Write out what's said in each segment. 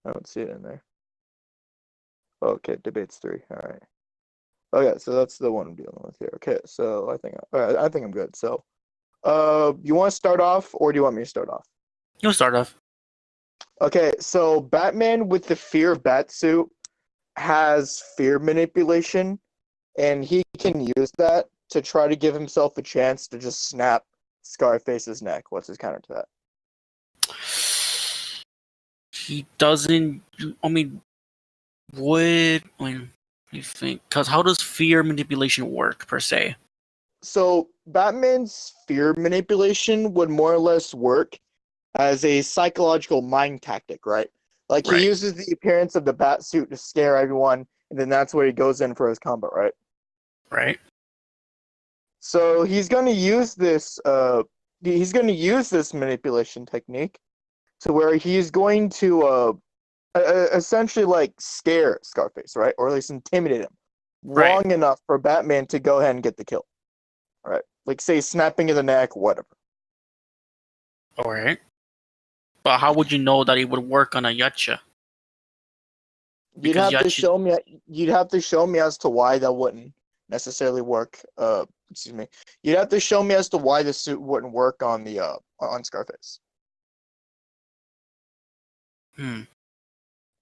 I don't see it in there. Okay, debates 3. All right. Okay, so that's the one I'm dealing with here. Okay, so I think I'm good. So, you want to start off, or do you want me to start off? You'll start off. Okay, so Batman with the fear bat suit has fear manipulation, and he can use that to try to give himself a chance to just snap Scarface's neck. What's his counter to that? He doesn't. I mean, would I mean? You think? Because how does fear manipulation work per se? So Batman's fear manipulation would more or less work as a psychological mind tactic, right? Like he Right. uses the appearance of the bat suit to scare everyone, and then that's where he goes in for his combat, right? Right. So he's going to use this manipulation technique to where he's going to essentially like scare Scarface, right? Or at least intimidate him Right. long enough for Batman to go ahead and get the kill. Right? Like say snapping of the neck, whatever. All right. But how would you know that it would work on a yacha? You'd Because have to yacha. show me as to why that wouldn't necessarily work. Excuse me. You'd have to show me as to why the suit wouldn't work on the on Scarface. Hmm.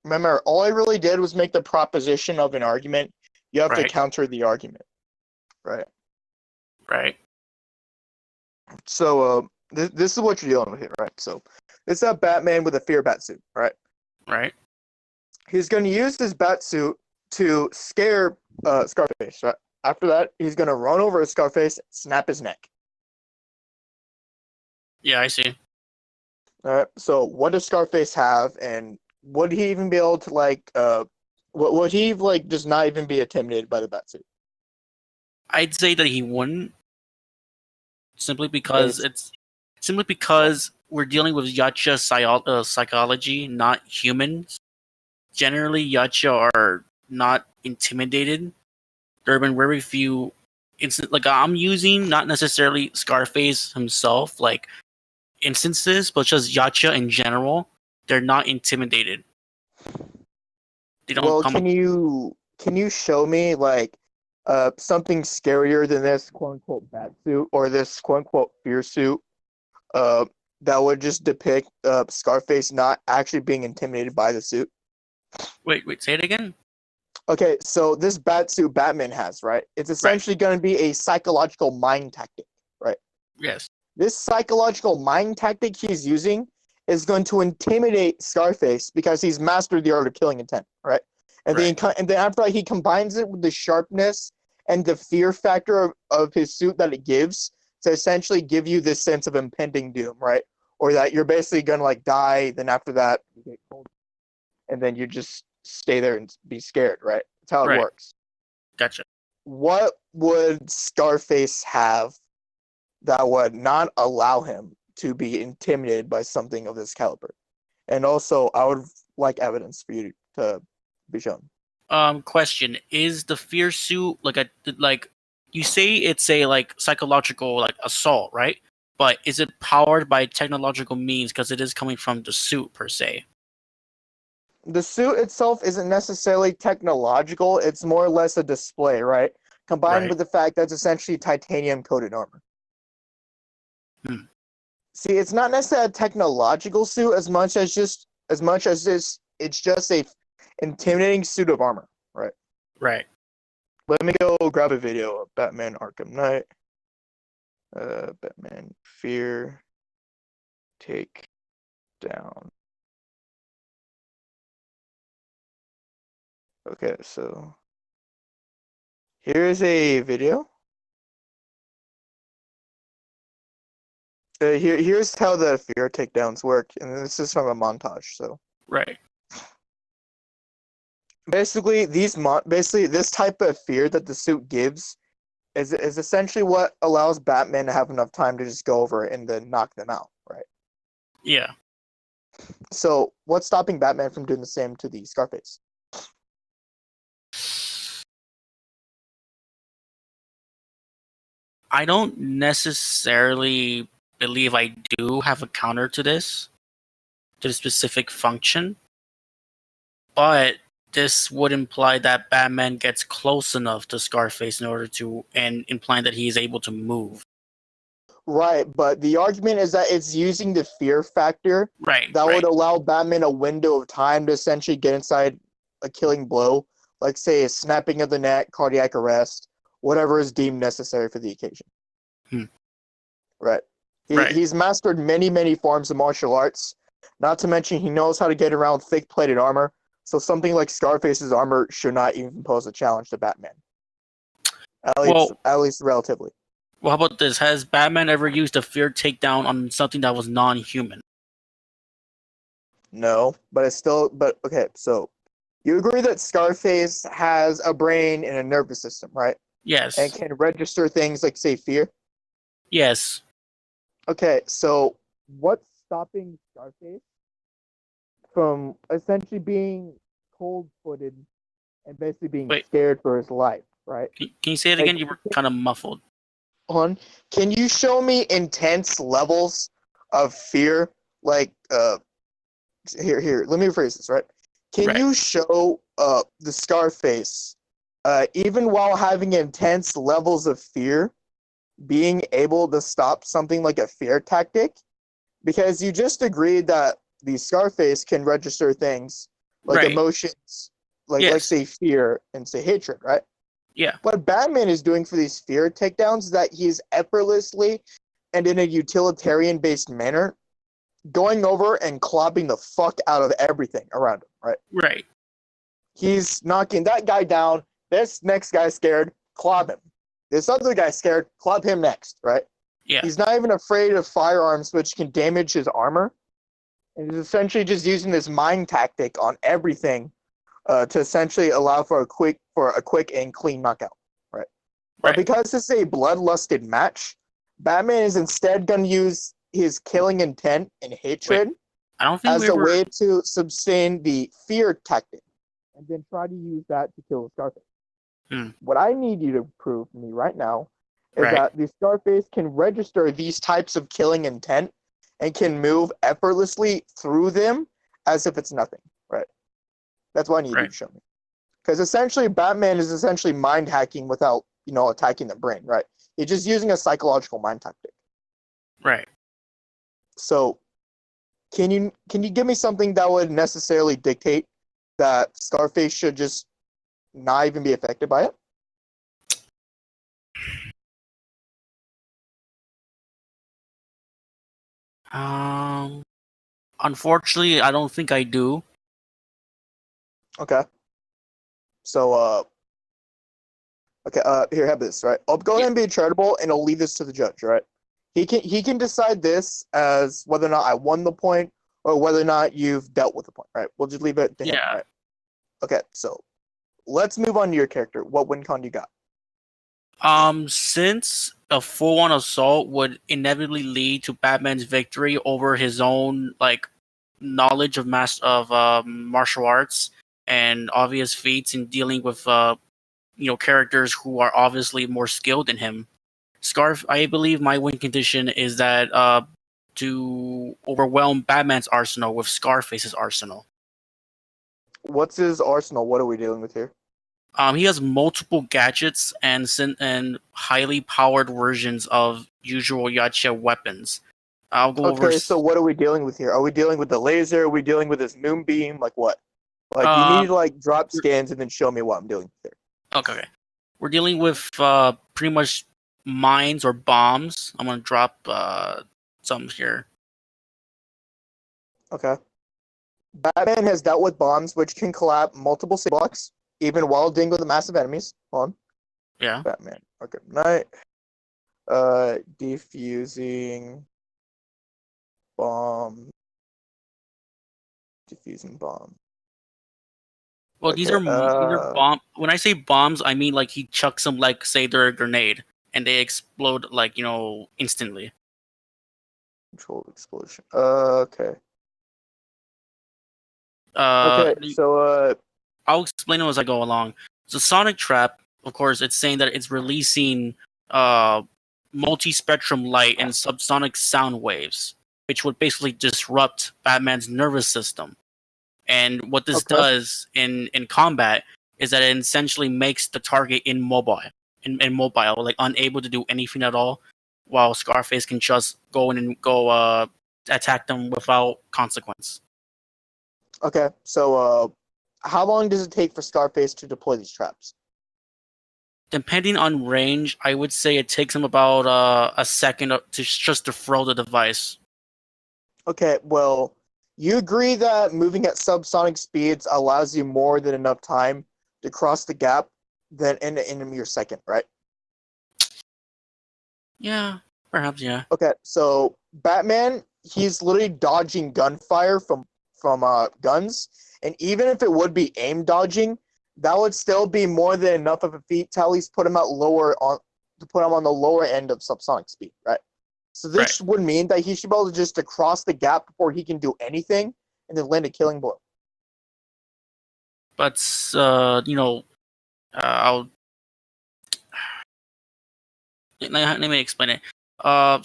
Remember, all I really did was make the proposition of an argument. You have to Right. counter the argument, right? Right. So, this is what you're dealing with here, right? So, it's that Batman with a fear bat suit, right? Right. He's going to use this bat suit to scare Scarface, right? After that, he's going to run over Scarface, snap his neck. Yeah, I see. All right. So, what does Scarface have, and would he even be able to would he like just not even be intimidated by the bat suit? I'd say that he wouldn't, simply because Because it's simply because we're dealing with yacha psychology, not humans. Generally, yacha are not intimidated. There have been very few instances. Like I'm using not necessarily Scarface himself, like instances, but just yacha in general. They're not intimidated. They don't well, come up. can you show me like something scarier than this quote unquote bat suit or this quote unquote fear suit uh that would just depict Scarface not actually being intimidated by the suit? Wait, say it again. Okay, so this bat suit Batman has, right? It's Right. essentially going to be a psychological mind tactic, right? Yes. This psychological mind tactic he's using is going to intimidate Scarface because he's mastered the art of killing intent, right? Right. And then after that, he combines it with the sharpness and the fear factor of his suit that it gives to essentially give you this sense of impending doom, right? Or that you're basically gonna like die. Then after that, you get cold, and then you just stay there and be scared, right? That's how it Right. works. Gotcha. What would Scarface have that would not allow him to be intimidated by something of this caliber? And also, I would like evidence for you to be shown. Question: is the fear suit like you say it's a like psychological like assault, right? But is it powered by technological means because it is coming from the suit per se? The suit itself isn't necessarily technological, it's more or less a display, right? Combined Right. with the fact that it's essentially titanium coated armor. Hmm. See, it's not necessarily a technological suit as much as this it's just a intimidating suit of armor, right? Right. Let me go grab a video of Batman Arkham Knight. Batman Fear Take Down. Okay, so here's a video. Here's how the fear takedowns work, and this is from a montage. So Right. basically, basically this type of fear that the suit gives is essentially what allows Batman to have enough time to just go over and then knock them out, right? Yeah. So what's stopping Batman from doing the same to the Scarface? I don't necessarily believe I do have a counter to this specific function. But this would imply that Batman gets close enough to Scarface in order to, and implying that he is able to move. Right, but the argument is that it's using the fear factor Right, that would right. allow Batman a window of time to essentially get inside a killing blow, like say a snapping of the neck, cardiac arrest, whatever is deemed necessary for the occasion. Hmm. Right. Right. He's mastered many, many forms of martial arts. Not to mention he knows how to get around thick plated armor. So something like Scarface's armor should not even pose a challenge to Batman. Well, At least relatively. well, how about this? Has Batman ever used a fear takedown on something that was non-human? No, but it's still. But okay, so you agree that Scarface has a brain and a nervous system, right? And Yes. can register things like, say, fear. Yes. Okay, so what's stopping Scarface from essentially being cold-footed and basically being Wait. scared for his life, right? Can you say it Like, again? You were kind of muffled. can you show me intense levels of fear? Like, here, let me rephrase this, right? Can Right. you show the Scarface, even while having intense levels of fear, being able to stop something like a fear tactic? Because you just agreed that the Scarface can register things like Right. emotions, like Yes. say fear and say hatred, right? Yeah. What Batman is doing for these fear takedowns is that he's effortlessly and in a utilitarian based manner going over and clobbing the fuck out of everything around him, right? Right. He's knocking that guy down. This next guy scared, clob him. This other guy scared, clob him next, right? Yeah. He's not even afraid of firearms, which can damage his armor. And he's essentially just using this mind tactic on everything to essentially allow for a quick and clean knockout, right? But Right. because this is a bloodlusted match, Batman is instead going to use his killing intent and Wait. hatred I don't think we as a ever. way to sustain the fear tactic, and then try to use that to kill Scarface. Hmm. What I need you to prove to me right now is Right. that the Scarface can register these types of killing intent and can move effortlessly through them as if it's nothing, right? That's what I need you Right. to show me. Because essentially, Batman is essentially mind hacking without, attacking the brain, right? He's just using a psychological mind tactic. Right. So, can you give me something that would necessarily dictate that Scarface should just not even be affected by it? Um. Unfortunately, I don't think I do. Okay. So, okay, here, have this, right? I'll go ahead Yeah. and be charitable, and I'll leave this to the judge, right? He can decide this as whether or not I won the point or whether or not you've dealt with the point, right? We'll just leave it to him, Yeah. right? Okay, so let's move on to your character. What win con you got? Since a full-on assault would inevitably lead to Batman's victory over his own knowledge of martial arts and obvious feats in dealing with characters who are obviously more skilled than him. I believe my win condition is that to overwhelm Batman's arsenal with Scarface's arsenal. What's his arsenal? What are we dealing with here? He has multiple gadgets and highly powered versions of usual Yacha weapons. I'll go over. Okay, so what are we dealing with here? Are we dealing with the laser? Are we dealing with this moonbeam? Like what? Like you need Um, to drop scans and then show me what I'm doing here. okay. We're dealing with pretty much mines or bombs. I'm gonna drop some here. Okay. Batman has dealt with bombs which can collapse multiple city blocks, even while dealing with massive enemies. Hold on. Yeah. Batman. Okay. Night. Defusing bomb. Defusing bomb. Well, Okay. these are bomb. When I say bombs, I mean like he chucks them like say they're a grenade and they explode instantly. Controlled explosion. Okay. Uh, Okay. So I'll explain them as I go along. So Sonic Trap, of course, it's saying that it's releasing multi-spectrum light and subsonic sound waves, which would basically disrupt Batman's nervous system. And what this Okay. does in combat is that it essentially makes the target immobile, like unable to do anything at all, while Scarface can just go in and go attack them without consequence. Okay. So, how long does it take for Scarface to deploy these traps? Depending on range, I would say it takes him about a second to throw the device. Okay. Well, you agree that moving at subsonic speeds allows you more than enough time to cross the gap than in a mere second, right? Yeah, perhaps. Yeah. Okay. So Batman, he's literally dodging gunfire from guns, and even if it would be aim dodging, that would still be more than enough of a feat to at least put him at lower on to put him on the lower end of subsonic speed, right? So Right. this would mean that he should be able to just to cross the gap before he can do anything and then land a killing blow. But I'll let me explain it.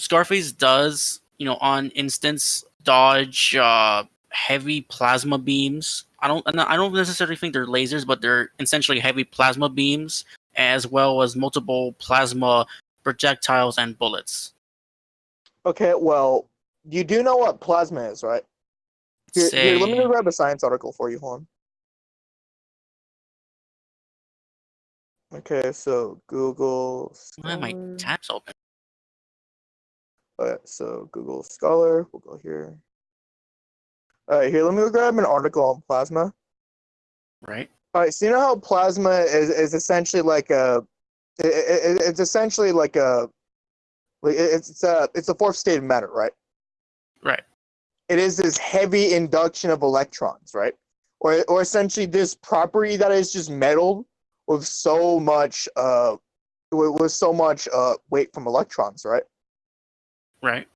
Scarface does, on instance, dodge heavy plasma beams. I don't necessarily think they're lasers, but they're essentially heavy plasma beams, as well as multiple plasma projectiles and bullets. Okay, well, you do know what plasma is, right? Here, let me Say, grab a science article for you, hold on. Okay, so Google why are my Scholar. tabs open? Alright, so Google Scholar, we'll go here. Alright, here, let me grab an article on plasma. Right, Alright, so you know how plasma is essentially like it's essentially like it's a fourth state of matter, right? right, It is this heavy induction of electrons, right? Or essentially this property that is just metal with so much weight from electrons, right? right.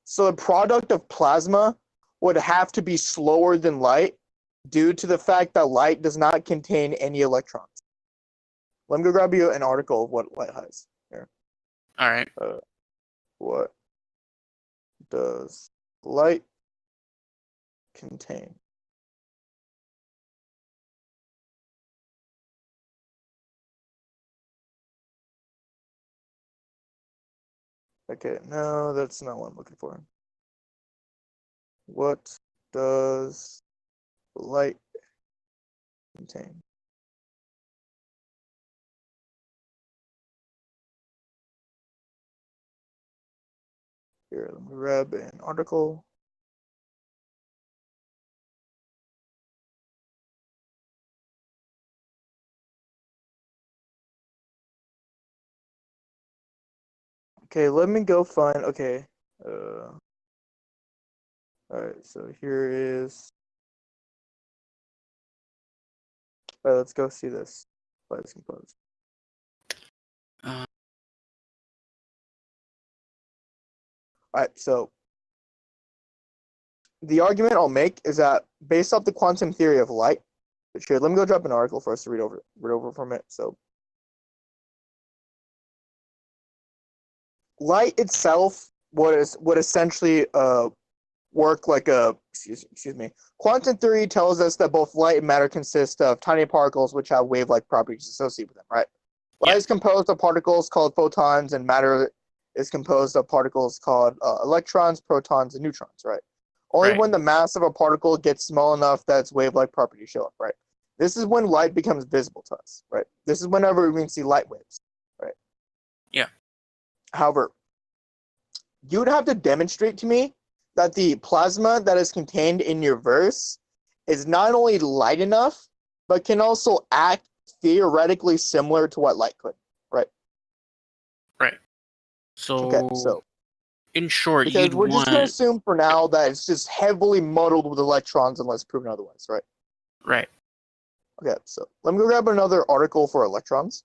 So the product of plasma would have to be slower than light due to the fact that light does not contain any electrons. Let me go grab you an article of what light has. Here. All right. What does light contain? Okay, no, that's not what I'm looking for. What does light contain? Here, let me grab an article. Okay, let me go find. Okay. All right, so here is. All right, let's go see this. Light is composed. Uh, All right, so the argument I'll make is that based off the quantum theory of light, which here, let me go drop an article for us to read over from it. So light itself would essentially work like a excuse me. Quantum theory tells us that both light and matter consist of tiny particles which have wave-like properties associated with them, right? Light yeah. is composed of particles called photons, and matter is composed of particles called electrons, protons, and neutrons, right? Only Right. when the mass of a particle gets small enough that its wave-like properties show up, right? This is when light becomes visible to us, right? This is whenever we can see light waves, right? Yeah. However, you would have to demonstrate to me that the plasma that is contained in your verse is not only light enough, but can also act theoretically similar to what light could, right? Right. Okay, So, so in short, because you'd we're just going to want. assume for now that it's just heavily muddled with electrons unless proven otherwise, right? Right. Okay, so let me go grab another article for electrons.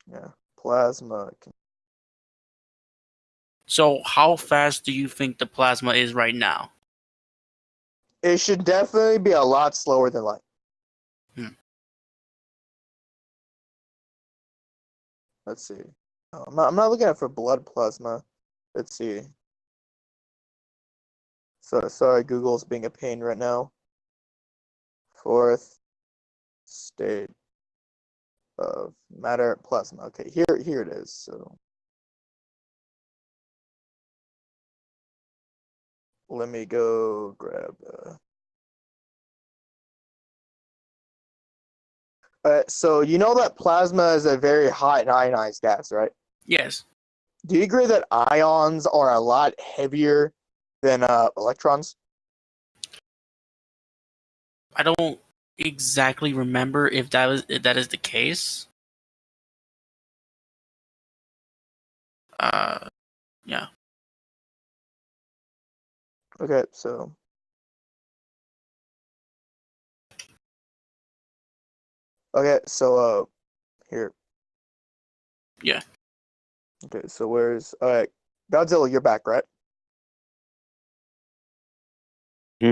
Yeah, plasma. So, how fast do you think the plasma is right now? It should definitely be a lot slower than light. Hmm. Let's see. I'm not looking at for blood plasma. Let's see. So sorry, Google's being a pain right now. Fourth state of matter plasma. Okay, here it is. So let me go grab. So you know that plasma is a very hot and ionized gas, right? Yes. Do you agree that ions are a lot heavier than electrons? I don't exactly remember if that is the case. Uh, yeah. Okay, so here. Yeah. Okay, so where's Godzilla? You're back, right? Hmm.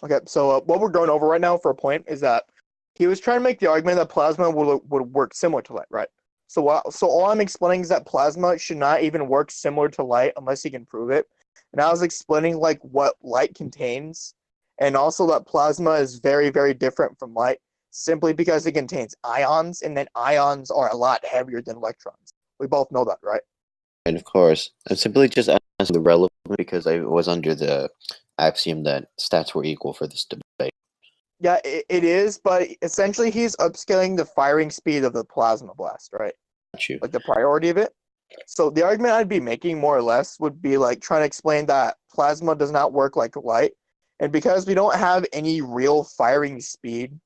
Okay, so what we're going over right now for a point is that he was trying to make the argument that plasma would work similar to light, right? So all I'm explaining is that plasma should not even work similar to light unless he can prove it. And I was explaining like what light contains, and also that plasma is very, very different from light simply because it contains ions, and then ions are a lot heavier than electrons. We both know that, right? And of course, I'm simply just asking the relevant because I was under the axiom that stats were equal for this debate. Yeah, it is, but essentially he's upscaling the firing speed of the plasma blast, right? Got you. Like the priority of it. So the argument I'd be making more or less would be like trying to explain that plasma does not work like light. And because we don't have any real firing speed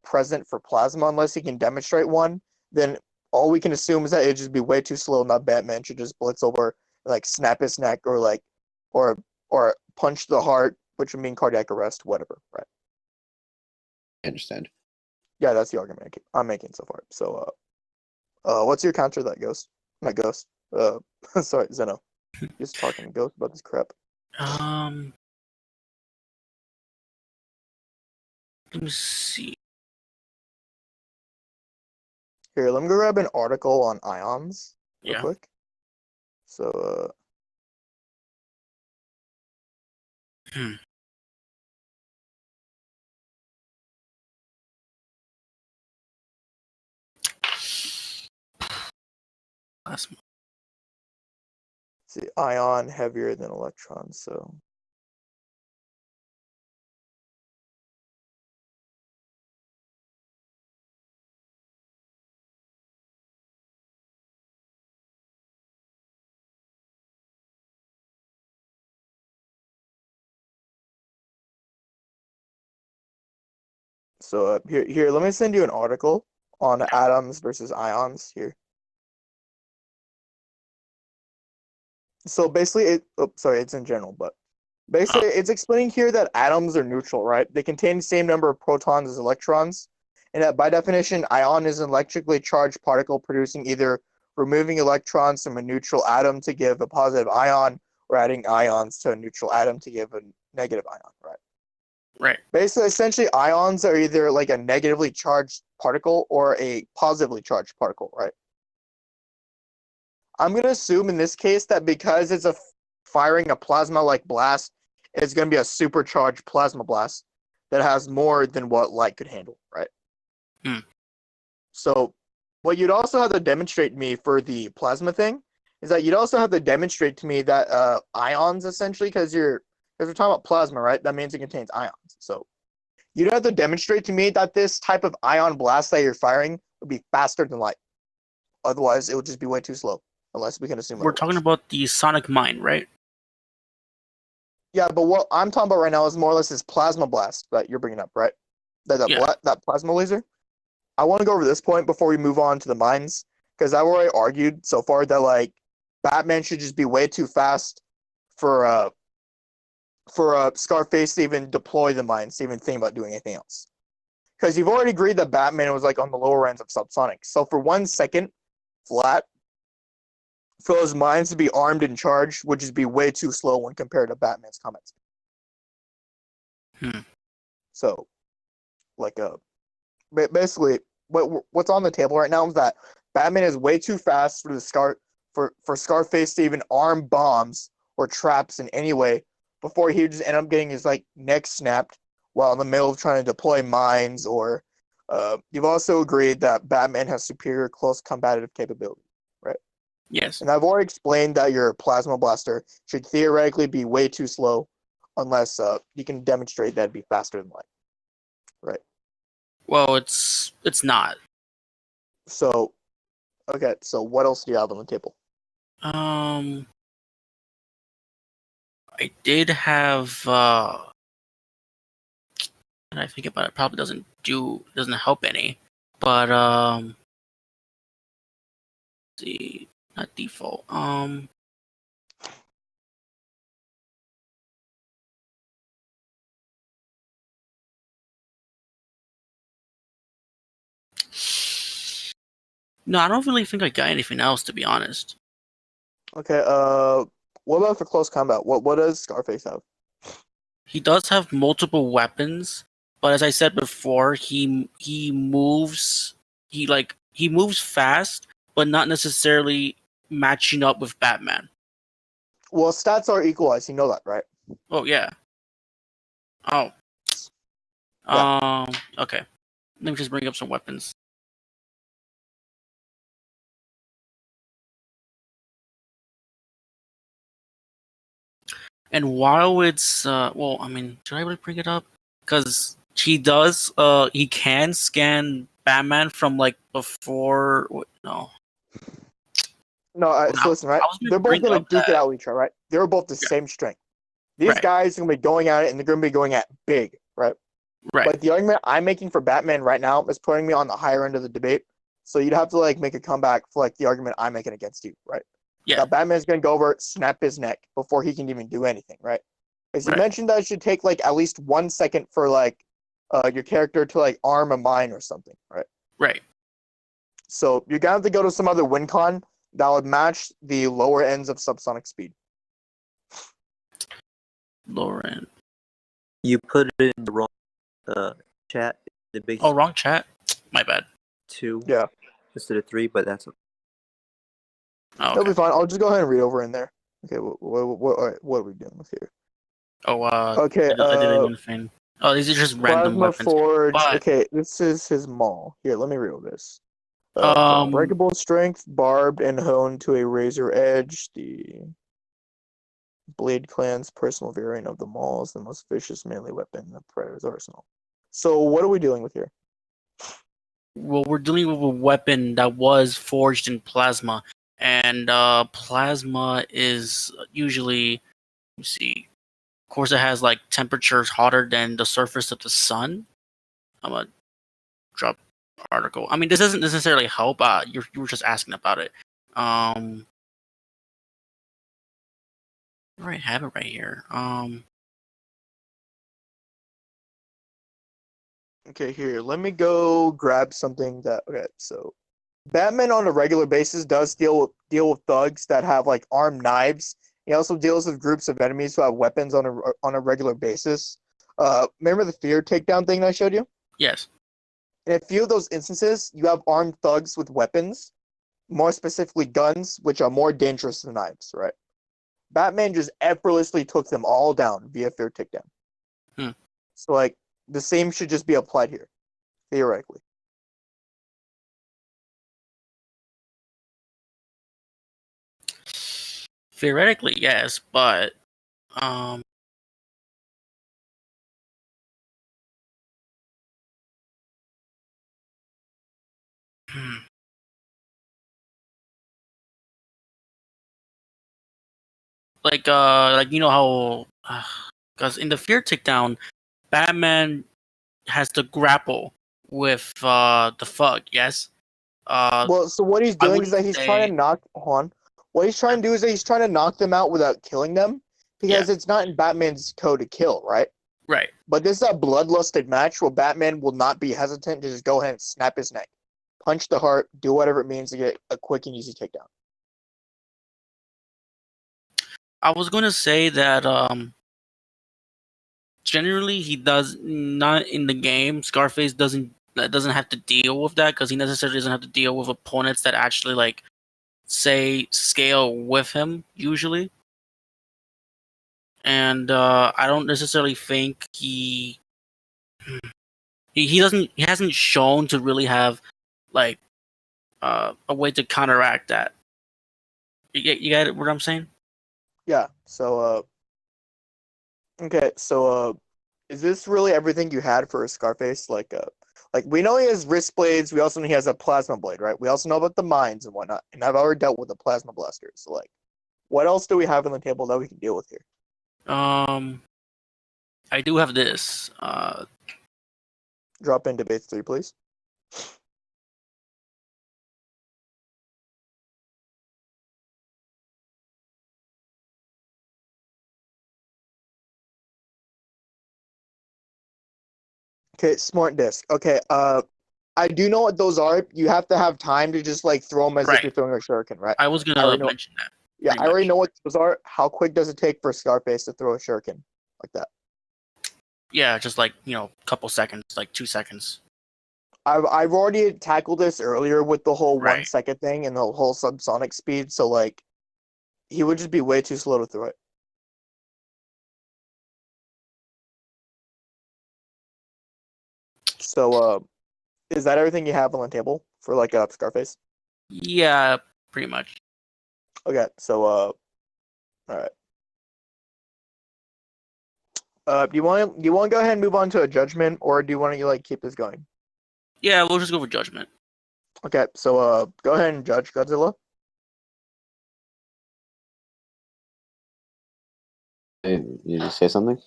present for plasma unless he can demonstrate one, then all we can assume is that it'd just be way too slow and that Batman should just blitz over, like snap his neck or like or punch the heart, which would mean cardiac arrest, whatever, right? I understand. Yeah, that's the argument I'm making so far. So what's your counter to that, Ghost? Not Ghost. Sorry, Zeno. Just talking to Ghost about this crap. Let me see. Here, let me go grab an article on ions real Yeah. quick. So Hmm. Plasma. see, ion heavier than electron. So here, let me send you an article on atoms versus ions here. So basically, it's in general, but basically, it's explaining here that atoms are neutral, right? They contain the same number of protons as electrons, and that by definition, ion is an electrically charged particle producing either removing electrons from a neutral atom to give a positive ion, or adding ions to a neutral atom to give a negative ion, right? Right. Basically, essentially, ions are either like a negatively charged particle or a positively charged particle, right? I'm going to assume in this case that because it's firing a plasma-like blast, it's going to be a supercharged plasma blast that has more than what light could handle, right? Hmm. So what you'd also have to demonstrate to me for the plasma thing is that you'd also have to demonstrate to me that ions, essentially, because we're talking about plasma, right? That means it contains ions. So you'd have to demonstrate to me that this type of ion blast that you're firing would be faster than light. Otherwise, it would just be way too slow, unless we can assume We're otherwise. talking about the sonic mine, right? Yeah, but what I'm talking about right now is more or less this plasma blast that you're bringing up, right? Yeah. That plasma laser. I want to go over this point before we move on to the mines, because I've already argued so far that like Batman should just be way too fast for Scarface to even deploy the mines, to even think about doing anything else. Because you've already agreed that Batman was like on the lower ends of subsonic. So for 1 second flat, for those mines to be armed and charged would just be way too slow when compared to Batman's combat speed. Hmm. So, like, basically, what's on the table right now is that Batman is way too fast for Scarface to even arm bombs or traps in any way before he would just end up getting his like neck snapped while in the middle of trying to deploy mines. Or you've also agreed that Batman has superior close combative capability, right? Yes. And I've already explained that your plasma blaster should theoretically be way too slow, unless you can demonstrate that it'd be faster than light, right? Well, it's not. So, okay, so what else do you have on the table? I did have. And I think about it, probably doesn't help any. But see, not default. No, I don't really think I got anything else, to be honest. Okay, what about for close combat? What does Scarface have? He does have multiple weapons, but as I said before, he moves. He moves fast, but not necessarily matching up with Batman. Well, stats are equalized. You know that, right? Oh yeah. Oh. Yeah. Okay. Let me just bring up some weapons. And while it's well, I mean, should I really bring it up? Because he can scan Batman from like before. No, No, well, so listen, right? I was gonna They're both bring gonna up duke it that. out with each other, right? They're both the Yeah, same strength. These right, guys are gonna be going at it, and they're gonna be going at big, right? right, But the argument I'm making for Batman right now is putting me on the higher end of the debate. So you'd have to like make a comeback for like the argument I'm making against you, right? yeah, That Batman's gonna go over, snap his neck before he can even do anything, right? As you right, mentioned, that it should take like at least 1 second for like your character to like arm a mine or something, right? right. So you're gonna have to go to some other win con that would match the lower ends of subsonic speed. Lauren. You put it in the wrong chat. The big Oh, wrong chat. My bad. 2 Yeah, instead of 3, but that's okay. Oh, it'll okay. be fine. I'll just go ahead and read over in there. Okay, all right, what are we doing with here? Oh, Okay, I did anything. Oh, these are just random Plasma weapons. Forge. But Okay, this is his maul. Here, let me read all this. From um, unbreakable strength, barbed and honed to a razor edge, the Blade Clan's personal variant of the maul is the most vicious melee weapon in the Predator's arsenal. So, what are we dealing with here? well, we're dealing with a weapon that was forged in plasma, and plasma is usually. Let me see. Of course, it has like temperatures hotter than the surface of the sun. I'm gonna drop article. I mean, this doesn't necessarily help. You were just asking about it. Right, have it right here. Okay, here, let me go grab something that. Okay, so Batman on a regular basis does deal with thugs that have like armed knives. He also deals with groups of enemies who have weapons on a regular basis. Remember the fear takedown thing I showed you? Yes. In a few of those instances, you have armed thugs with weapons, more specifically guns, which are more dangerous than knives, right? Batman just effortlessly took them all down via fear takedown. Hmm. So like the same should just be applied here, theoretically. Theoretically, yes, but um, like you know how, because in the fear takedown, Batman has to grapple with the thug. Yes. Well, so what he's I doing is wouldn't that he's trying say to knock on. What he's trying to do is that he's trying to knock them out without killing them, yeah, because it's not in Batman's code to kill, right? right. But this is a bloodlusted match where Batman will not be hesitant to just go ahead and snap his neck, punch the heart, do whatever it means to get a quick and easy takedown. I was gonna say that generally he does not in the game. Scarface doesn't have to deal with that because he necessarily doesn't have to deal with opponents that actually like say scale with him usually. and I don't necessarily think he hasn't shown to really have like a way to counteract that. You got what I'm saying? Yeah. So okay. So is this really everything you had for Scarface? Like we know he has wrist blades. We also know he has a plasma blade, right? We also know about the mines and whatnot. And I've already dealt with the plasma blasters. So like, what else do we have on the table that we can deal with here? I do have this. Drop in debate 3, please. Okay, smart disc. Okay, I do know what those are. You have to have time to just like throw them as if Right. you're throwing a shuriken, right? I was I gonna already know. mention that. Yeah, pretty I already much. know what those are. How quick does it take for Scarface to throw a shuriken like that? Yeah, just like a couple seconds, like 2 seconds. I've already tackled this earlier with the whole Right. 1 second thing and the whole subsonic speed. So like, he would just be way too slow to throw it. So is that everything you have on the table for like Scarface? Yeah, pretty much. Okay, so all right. Do you want to go ahead and move on to a judgment, or do you want to like keep this going? Yeah, we'll just go for judgment. Okay, so go ahead and judge Godzilla. Hey, you just say something?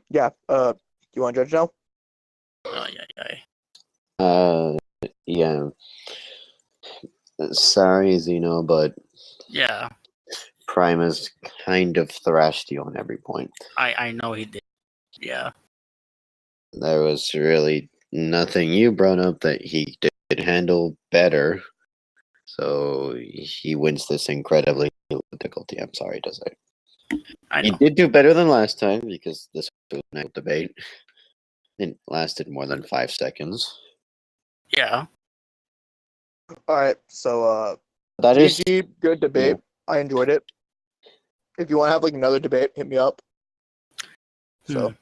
Yeah. Do you want to judge now? Yeah. Yeah. Sorry, Zeno, but Yeah, Primus kind of thrashed you on every point. I know he did. Yeah. There was really nothing you brought up that he did handle better. So he wins this incredibly difficulty. I'm sorry to say. I He know. did do better than last time because this was a nice debate. It lasted more than 5 seconds. Yeah. All right. So That is GG, good debate. I enjoyed it. If you want to have like another debate, hit me up. So